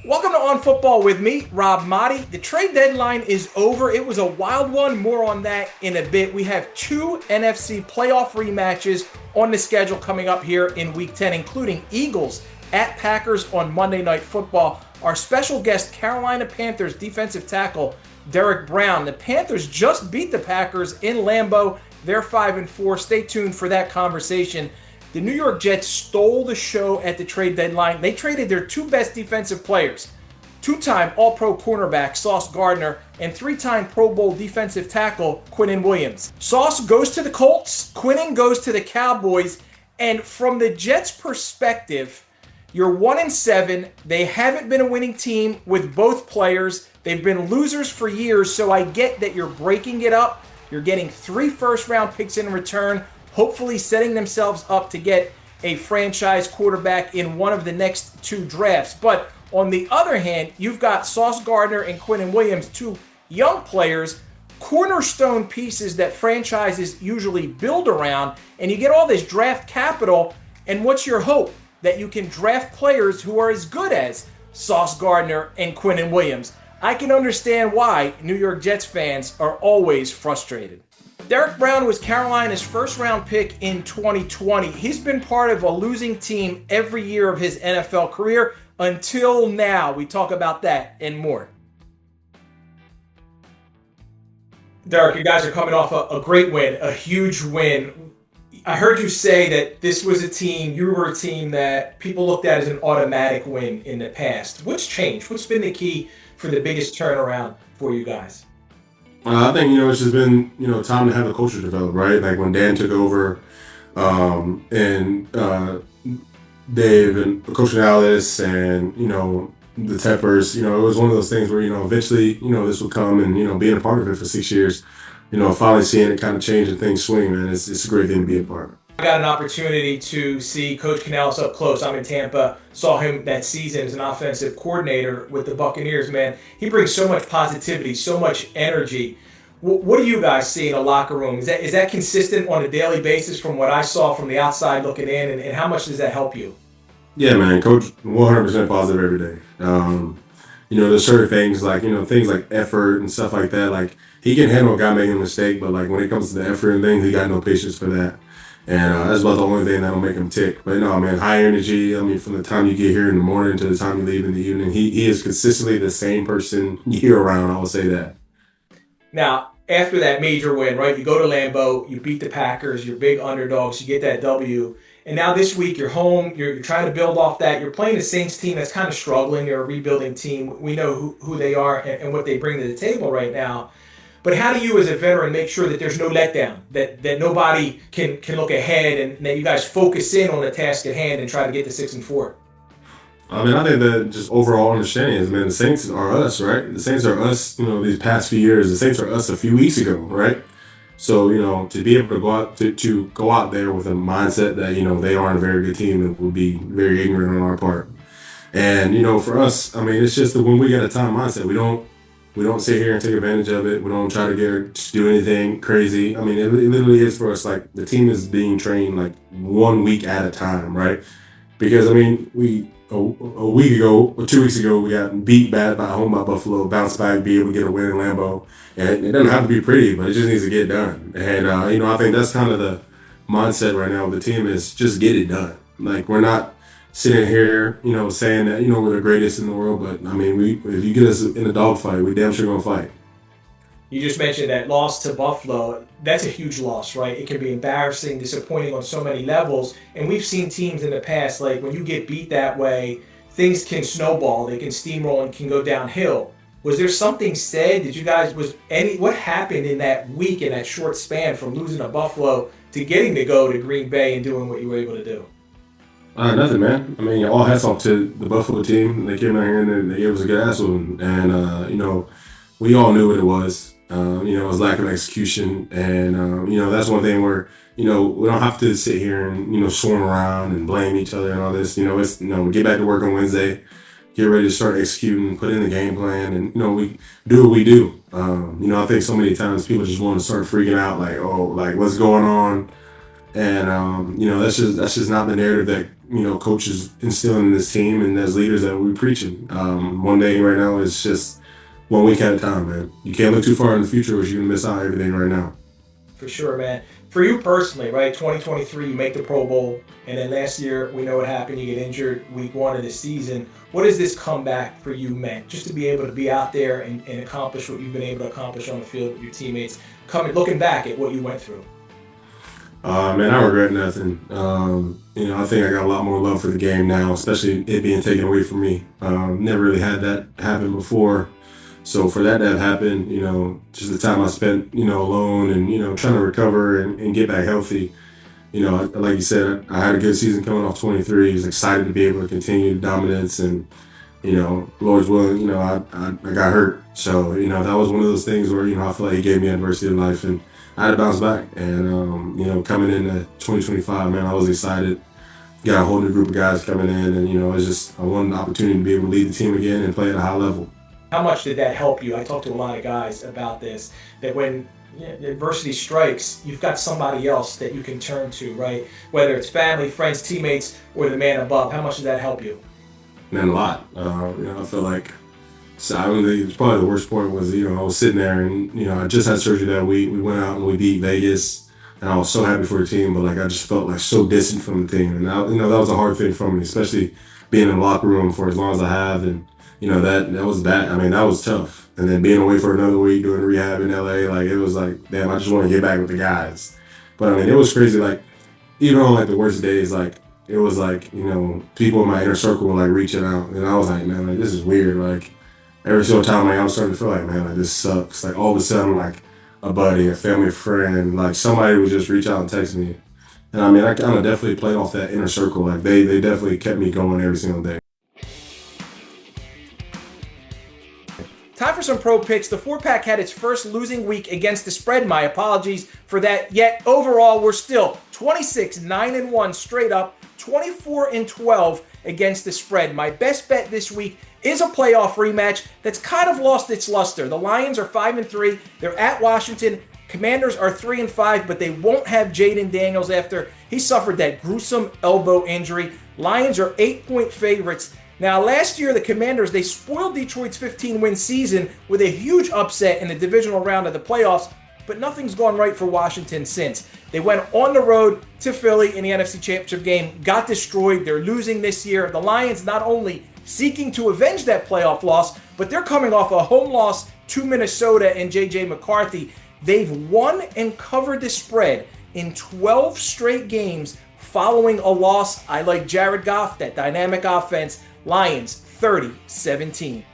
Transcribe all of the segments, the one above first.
Welcome to On Football with me, Rob Motti. The trade deadline is over. It was a wild one. More on that in a bit. We have two NFC playoff rematches on the schedule coming up here in Week 10, including Eagles at Packers on Monday Night Football. Our special guest, Carolina Panthers defensive tackle Derrick Brown. The Panthers just beat the Packers in Lambeau. They're 5-4. Stay tuned for that conversation. The New York Jets stole the show at the trade deadline. They traded their two best defensive players, two-time All-Pro cornerback Sauce Gardner and three-time Pro Bowl defensive tackle Quinnen Williams. Sauce goes to the Colts, Quinnen goes to the Cowboys, and from the Jets' perspective, you're 1-7. They haven't been a winning team with both players. They've been losers for years, so I get that you're breaking it up. You're getting 3 first-round picks in return, hopefully setting themselves up to get a franchise quarterback in one of the next 2 drafts. But on the other hand, you've got Sauce Gardner and Quinnen Williams, 2 young players, cornerstone pieces that franchises usually build around, and you get all this draft capital, and what's your hope? That you can draft players who are as good as Sauce Gardner and Quinnen Williams. I can understand why New York Jets fans are always frustrated. Derrick Brown was Carolina's first-round pick in 2020. He's been part of a losing team every year of his NFL career until now. We talk about that and more. Derrick, you guys are coming off a great win, a huge win. I heard you say that this was you were a team that people looked at as an automatic win in the past. What's changed? What's been the key for the biggest turnaround for you guys? I think, it's just been, time to have a culture develop, right? Like when Dan took over, and Dave and Coach Alice and, the Teppers, it was one of those things where, eventually, this would come and, being a part of it for 6 years, finally seeing it kind of change and things swing, man, it's a great thing to be a part of. I got an opportunity to see Coach Canales up close. I'm in Tampa, saw him that season as an offensive coordinator with the Buccaneers, man. He brings so much positivity, so much energy. What do you guys see in a locker room? Is that consistent on a daily basis from what I saw from the outside looking in, and how much does that help you? Yeah, man, Coach 100% positive every day. There's certain things things like effort and stuff like that. Like, he can handle a guy making a mistake, but like when it comes to the effort and things, he got no patience for that. And that's about the only thing that'll make him tick. But no, man, high energy. I mean, from the time you get here in the morning to the time you leave in the evening, he is consistently the same person year round. I will say that. Now, after that major win, right, you go to Lambeau, you beat the Packers, you're big underdogs, you get that W. And now this week you're home, you're trying to build off that. You're playing the Saints team that's kind of struggling. They're a rebuilding team. We know who they are and what they bring to the table right now. But how do you, as a veteran, make sure that there's no letdown, that nobody can look ahead, and that you guys focus in on the task at hand and try to get to 6-4? I mean, I think that just overall understanding is, man, the Saints are us, right? The Saints are us, these past few years. The Saints are us a few weeks ago, right? So, to be able to go out there with a mindset that, they aren't a very good team, it would be very ignorant on our part. And, for us, I mean, it's just that when we get a time mindset, we don't sit here and take advantage of it. We don't try to do anything crazy. I mean, it literally is for us, like, the team is being trained, like, 1 week at a time, right? Because, I mean, a week ago, or 2 weeks ago, we got beat bad by home by Buffalo, bounce back, be able to get a win in Lambeau. And it doesn't have to be pretty, but it just needs to get done. And, I think that's kind of the mindset right now with the team is just get it done. Like, we're not sitting here, saying that, we're the greatest in the world, but, I mean, if you get us in a dogfight, we damn sure going to fight. You just mentioned that loss to Buffalo. That's a huge loss, right? It can be embarrassing, disappointing on so many levels. And we've seen teams in the past, like when you get beat that way, things can snowball, they can steamroll and can go downhill. Was there something said? What happened in that week, in that short span from losing to Buffalo to getting to go to Green Bay and doing what you were able to do? Nothing, man. I mean, all hats off to the Buffalo team. They came out here and they gave us a good ass whooping. And, we all knew what it was. It was lack of execution. And, that's one thing where, we don't have to sit here and, swarm around and blame each other and all this. It's, we get back to work on Wednesday, get ready to start executing, put in the game plan, and, we do what we do. I think so many times people just want to start freaking out, like, oh, like, what's going on? And that's just not the narrative that coaches instilling in this team and as leaders that we're preaching. One day right now is just 1 week at a time, man. You can't look too far in the future, or you're gonna miss out on everything right now. For sure, man. For you personally, right? 2023, you make the Pro Bowl, and then last year we know what happened. You get injured week 1 of the season. What has this comeback for you meant? Just to be able to be out there and accomplish what you've been able to accomplish on the field with your teammates, looking back at what you went through. Man, I regret nothing. I think I got a lot more love for the game now, especially it being taken away from me. Never really had that happen before. So for that to have happened, just the time I spent, alone and, trying to recover and get back healthy, like you said, I had a good season coming off 23. I was excited to be able to continue dominance and, Lord's willing, I got hurt. So, that was one of those things where, I feel like he gave me adversity in life and I had to bounce back. And, coming into 2025, man, I was excited. Got a whole new group of guys coming in and, I wanted an opportunity to be able to lead the team again and play at a high level. How much did that help you? I talked to a lot of guys about this, that when adversity strikes, you've got somebody else that you can turn to, right? Whether it's family, friends, teammates, or the man above. How much did that help you? Man, a lot. I feel like, so I don't think it's probably the worst part was, I was sitting there and, I just had surgery that week. We went out and we beat Vegas and I was so happy for the team, but like, I just felt like so distant from the team. And that was a hard thing for me, especially being in the locker room for as long as I have. And, that was that. I mean, that was tough. And then being away for another week doing rehab in LA, like, it was like, damn, I just want to get back with the guys. But I mean, it was crazy. Like, even on like the worst days, like, it was like, people in my inner circle were like reaching out. And I was like, man, like, this is weird. Like, every single time, like, I was starting to feel like, man, like, this sucks. Like, all of a sudden, like, a buddy, a family friend, like, somebody would just reach out and text me. And I mean, I kind of definitely played off that inner circle. Like, they definitely kept me going every single day. Time for some pro picks. The 4-pack had its first losing week against the spread. My apologies for that. Yet overall, we're still 26-9-1 straight up, 24-12 against the spread. My best bet this week is a playoff rematch that's kind of lost its luster. The Lions are 5-3. They're at Washington. Commanders are 3-5, but they won't have Jaden Daniels after he suffered that gruesome elbow injury. Lions are 8-point favorites. Now, last year, the Commanders, they spoiled Detroit's 15-win season with a huge upset in the divisional round of the playoffs, but nothing's gone right for Washington since. They went on the road to Philly in the NFC Championship game, got destroyed. They're losing this year. The Lions not only seeking to avenge that playoff loss, but they're coming off a home loss to Minnesota and J.J. McCarthy. They've won and covered the spread in 12 straight games following a loss. I like Jared Goff, that dynamic offense. Lions 30-17.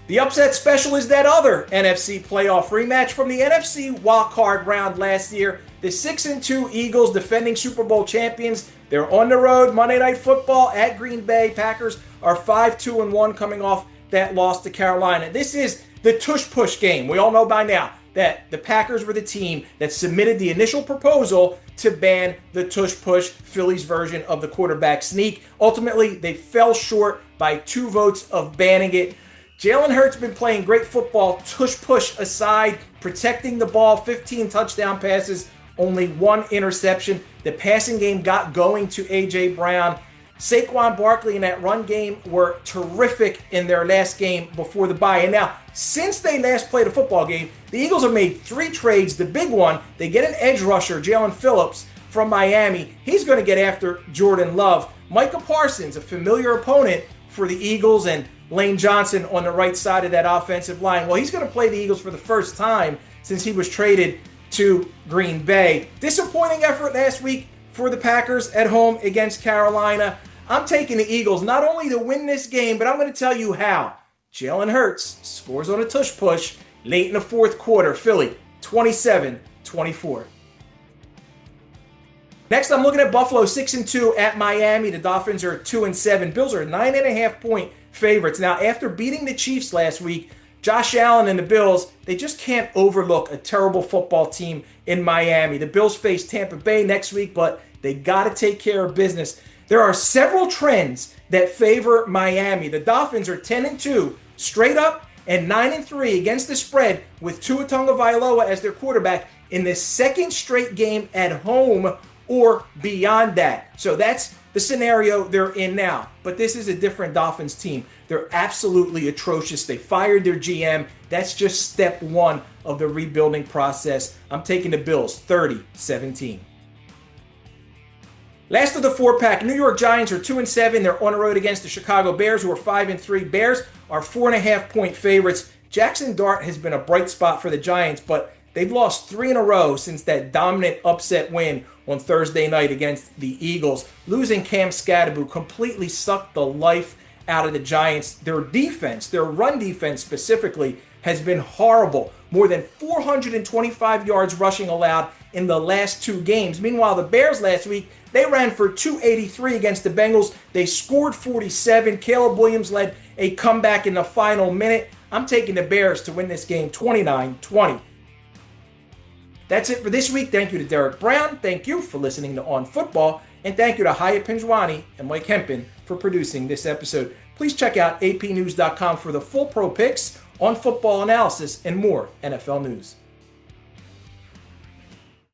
The upset special is that other NFC playoff rematch from the NFC wildcard round last year. The 6-2 Eagles, defending Super Bowl champions, they're on the road Monday Night Football at Green Bay. Packers are 5-2-1 coming off that loss to Carolina. This is the tush-push game. We all know by now that the Packers were the team that submitted the initial proposal to ban the tush-push, Phillies version of the quarterback sneak. Ultimately, they fell short by 2 votes of banning it. Jalen Hurts been playing great football, tush-push aside, protecting the ball, 15 touchdown passes, only 1 interception. The passing game got going to A.J. Brown. Saquon Barkley and that run game were terrific in their last game before the bye. And now, since they last played a football game, the Eagles have made 3 trades. The big one, they get an edge rusher, Jalen Phillips from Miami. He's going to get after Jordan Love. Micah Parsons, a familiar opponent for the Eagles, and Lane Johnson on the right side of that offensive line. Well, he's going to play the Eagles for the first time since he was traded to Green Bay. Disappointing effort last week for the Packers at home against Carolina. I'm taking the Eagles not only to win this game, but I'm going to tell you how. Jalen Hurts scores on a tush-push late in the 4th quarter. Philly, 27-24. Next, I'm looking at Buffalo 6-2 at Miami. The Dolphins are 2-7. Bills are 9.5-point favorites. Now, after beating the Chiefs last week, Josh Allen and the Bills, they just can't overlook a terrible football team in Miami. The Bills face Tampa Bay next week, but they got to take care of business. There are several trends that favor Miami. The Dolphins are 10-2 straight up and 9-3 against the spread with Tua Tagovailoa as their quarterback. in the second straight game at home or beyond that. So that's the scenario they're in now. But this is a different Dolphins team. They're absolutely atrocious. They fired their GM. That's just step one of the rebuilding process. I'm taking the Bills 30-17. Last of the four-pack, New York Giants are 2-7. They're on the road against the Chicago Bears, who are 5-3. Bears are 4.5-point favorites. Jackson Dart has been a bright spot for the Giants, but they've lost 3 in a row since that dominant upset win on Thursday night against the Eagles. Losing Cam Scatterbo completely sucked the life out of the Giants. Their defense, their run defense specifically, has been horrible. More than 425 yards rushing allowed in the last 2 games. Meanwhile, the Bears last week, they ran for 283 against the Bengals. They scored 47. Caleb Williams led a comeback in the final minute. I'm taking the Bears to win this game 29-20. That's it for this week. Thank you to Derrick Brown. Thank you for listening to On Football. And thank you to Hyatt Pinjwani and Mike Hempen for producing this episode. Please check out apnews.com for the full pro picks, on football analysis, and more NFL news.